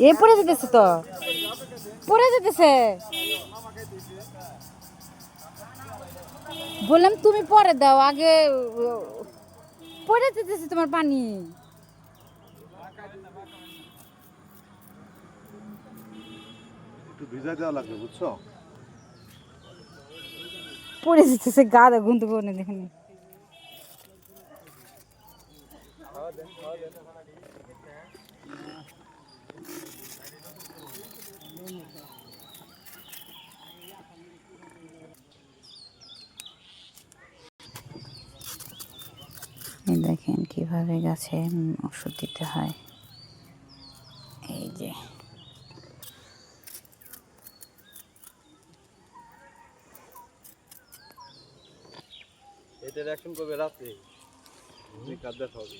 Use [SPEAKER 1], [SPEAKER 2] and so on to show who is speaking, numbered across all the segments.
[SPEAKER 1] এ পড়ে যেতেছে তো, পড়ে যেতেছে। বললাম তুমি পরে দাও, আগে পড়ে যেতেছে তোমার পানি।
[SPEAKER 2] একটু ভিজা দেওয়া লাগবে, বুঝছো?
[SPEAKER 1] পড়ে যেতেছে, গাদা গুনতে পড়ে দেখুন। দেখেন কিভাবে গাছে ওষুধ দিতে হয়। এই যে
[SPEAKER 2] এটা রিঅ্যাকশন করবে রাতে, কাজ দেখা হবে।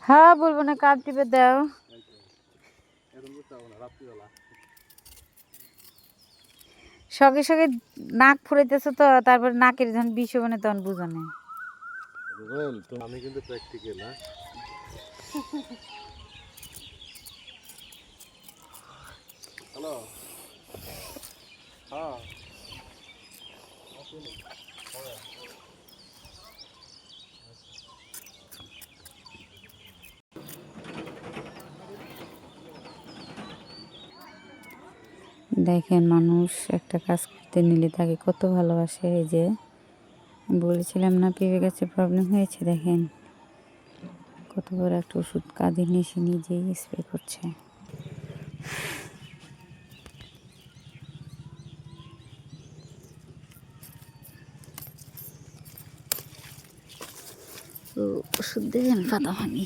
[SPEAKER 1] হ্যাঁ বলবো না, কার টিপে দাও।
[SPEAKER 2] এখন বুঝতে পারবো না রাত্রিবেলা।
[SPEAKER 1] সঙ্গে সঙ্গে নাক ফুরাইতেছে তো, তারপর নাকের যখন বিষ হবে না তখন বুঝো না।
[SPEAKER 2] আমি কিন্তু প্র্যাকটিক্যাল। হ্যালো, হ্যাঁ
[SPEAKER 1] দেখেন মানুষ একটা কাজ করতে নিলে তাকে কত ভালোবাসে। এই যে বলেছিলাম না পেঁপে গাছে প্রবলেম হয়েছে, দেখেন কত বড় একটা ওষুধ কাঁধে নিয়ে এসে নিজেই স্প্রে করছে। তো ওষুধ দিয়ে আমি পাতা ভাঙি।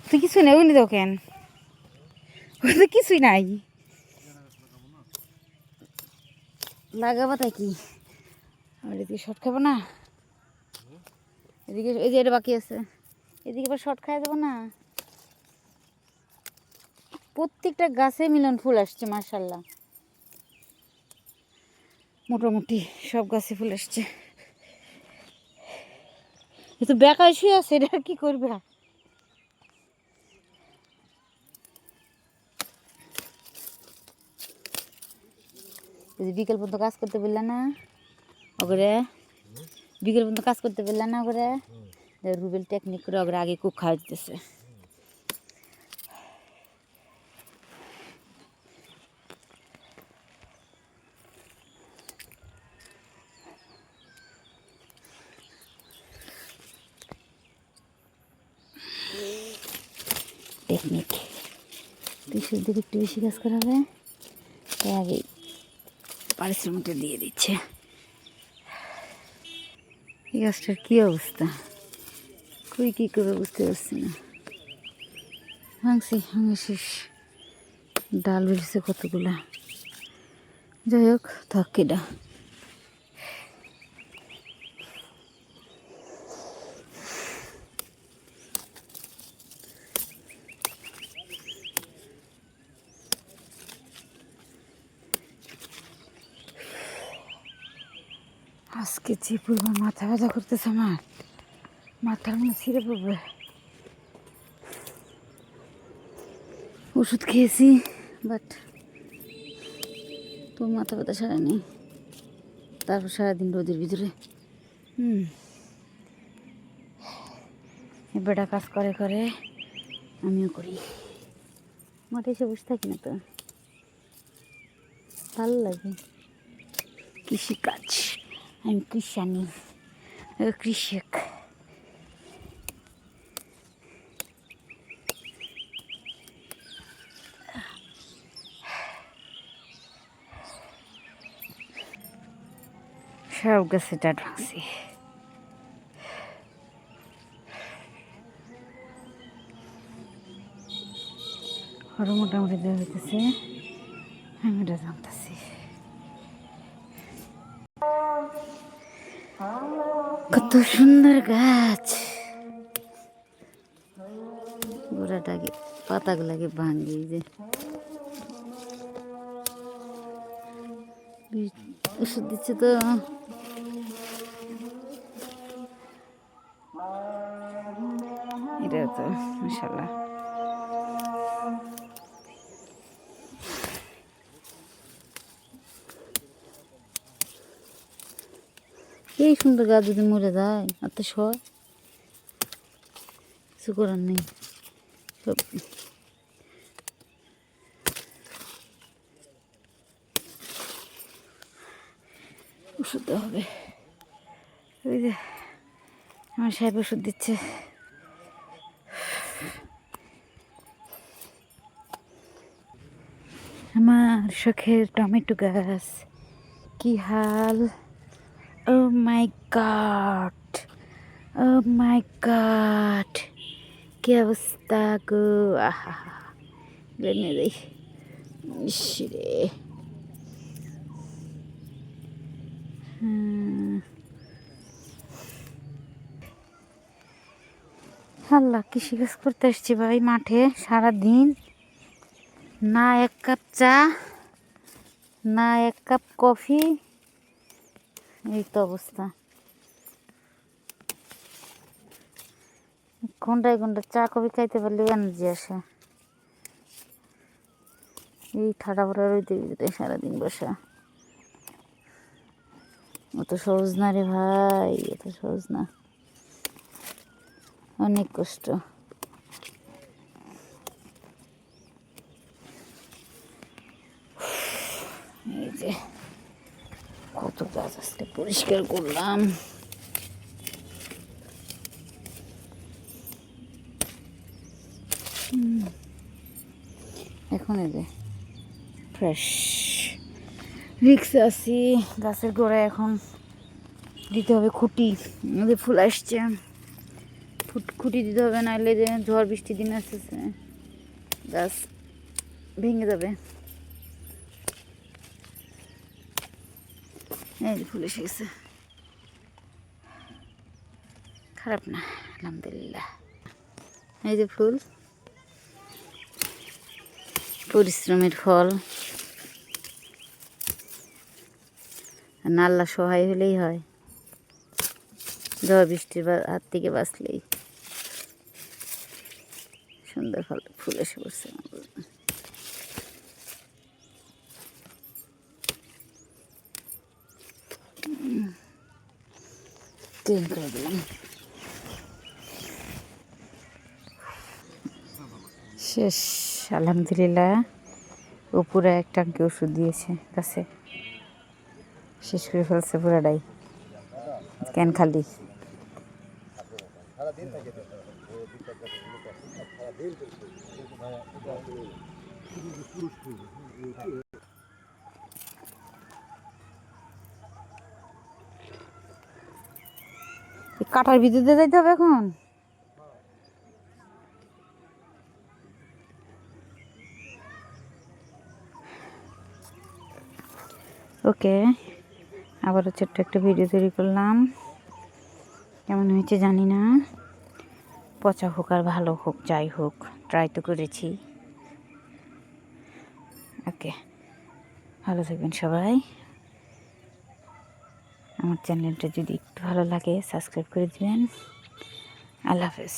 [SPEAKER 1] তুই কিছু নেই ওইনি দেখেন, ওই তো কিছুই নাই। লাগাবো তাই কি, আর এদিকে শর্ট খাবো না, এদিকে এই যে এটা বাকি আছে, এদিকে আবার শর্ট খাই দেবো না। প্রত্যেকটা গাছে মিলন ফুল আসছে মাশাআল্লাহ, মোটামুটি সব গাছে ফুল আসছে। এ তো বেকার শুয়ে আছে, এটা কি করবে? বিকেল পর্যন্ত কাজ করতে পারলে না ওগরে, বিকেল পর্যন্ত কাজ করতে পারলে না ওগরে, রুবেল টেকনিক করে ওগরে আগে কুক খাওয়া দিতেছে। টেকনিক কৃষির দিকে একটু বেশি কাজ করাবে, তাই আগে পারিশ্রমিকটা দিয়ে দিচ্ছে। এই গাছটার কী অবস্থা, কই কী করবে বুঝতে পারছি না। ভাঙছি ভাঙে শেষ, ডাল বেরিয়েছে কতগুলা। যাই হোক থাকেটা, আজকে যে পরিমাণ মাথা ব্যথা করতেছে আমার, মাথার মনে ছিঁড়ে পড়বে। ওষুধ খেয়েছি বাট তো মাথা ব্যথা সারা নেই। তারপর সারাদিন রোদের ভিতরে বেটা কাজ করে করে আমিও করি, মাঠে এসে বসে থাকি না তো, ভালো লাগে কৃষিকাজ। আমি কৃষানি, কৃষক। সব গাছে ডাট ভাঙছি। আরও মোটামুটি দেওয়া হইতেছে, আমি এটা জানতেছি। কত সুন্দর গাছ, গোড়াটাকে পাতাগুলাকে ভাঙি, যে ওষুধ দিচ্ছে তো। এটা তো মাশাআল্লাহ এই সুন্দর গাছ যদি মরে যায় আর তো সব কিছু করার নেই সব। ওষুধ দেওয়া হবে, ওই যে আমার সাহেব ওষুধ দিচ্ছে। আমার শখের টমেটো গাছ কি হাল! ও মাই গড, ও মাই গড, কি অবস্থা গো! আহা, বেনে দেই রে। আল্লাহ, কৃষিকাজ করতে আসছি ভাই মাঠে সারাদিন, না এক কাপ চা না এক কাপ কফি, এই তো অবস্থা। ঘন্টায় ঘন্টা চা কফি খাইতে পারলে এনার্জি আসে। এই ঠাডা ভরা রইতে দিতে সারাদিন বসা অত সহজ না রে ভাই, এত সহজ না, অনেক কষ্ট। এই যে কত গাছ আসলে পরিষ্কার করলাম। এখন এই যে ফ্রেশ রিক্সে আছি। গাছের গোড়ায় এখন দিতে হবে খুঁটি, আমাদের ফুল আসছে, খুঁটি দিতে হবে, নাহলে যে ঝড় বৃষ্টির দিন আসতেছে গাছ ভেঙে যাবে। এই যে ফুল এসে গেছে, খারাপ না আলহামদুলিল্লাহ। এই যে ফুল, পরিশ্রমের ফল। আল্লাহ সহায় হলেই হয়, ঝড় বৃষ্টির হাত থেকে বাঁচলেই সুন্দর ফুল এসে পড়ছে। ক্লিন করে দিলাম, শেষ আলহামদুলিল্লাহ। উপরে এক ট্যাঙ্কি ওষুধ দিয়েছে গাছে, শেষ করে ফেলছে পুরাটাই, ক্যান খালি। কাটার বিদ্যুতে যাইতে হবে এখন। ওকে, আবারও ছোট্ট একটা ভিডিও তৈরি করলাম, কেমন হয়েছে জানি না, পচা হোক আর ভালো হোক যাই হোক ট্রাই তো করেছি। ওকে, ভালো থাকবেন সবাই। আমার চ্যানেলটা যদি একটু ভালো লাগে সাবস্ক্রাইব করে দিবেন। আল্লাহ হাফেজ।